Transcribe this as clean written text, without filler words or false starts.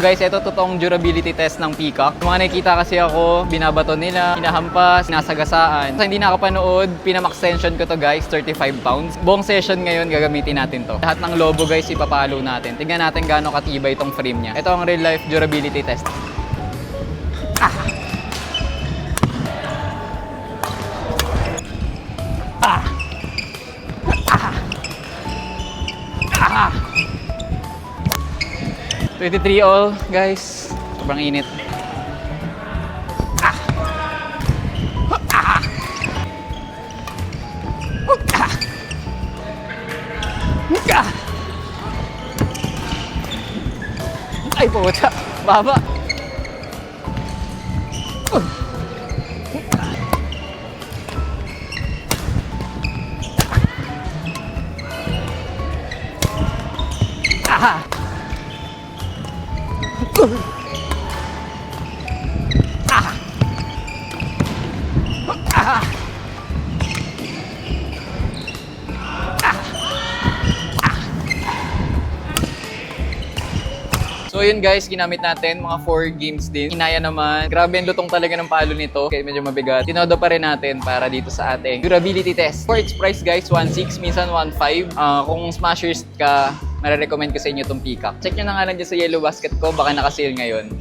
Guys, ito totoong durability test ng Peacock. Mga nakikita kasi ako, binabato nila, hinahampas, sinasagasaan. Sa hindi nakapanood, pinamax tension ko to guys, 35 pounds. Buong session ngayon, gagamitin natin to. Lahat ng lobo guys, ipapalo natin. Tingnan natin gaano katibay itong frame niya. Ito ang real life durability test. Ah! Ah! Ah! Ah! 23 all, guys. Sobrang init. Ah! Ah! Ah! Ah! Ay, puta. Baba. Ah! Ah! Ah! So yun guys, ginamit natin mga 4 games din. Inaya naman. Grabe ang lutong talaga ng palo nito. Kaya medyo mabigat. Tinodo pa rin natin para dito sa ating durability test. For its price guys, 1.6, minsan 1.5. Kung smashers ka, nare-recommend ko sa inyo itong Peacock. Check nyo na nga lang dyan sa yellow basket ko, baka naka-sale ngayon.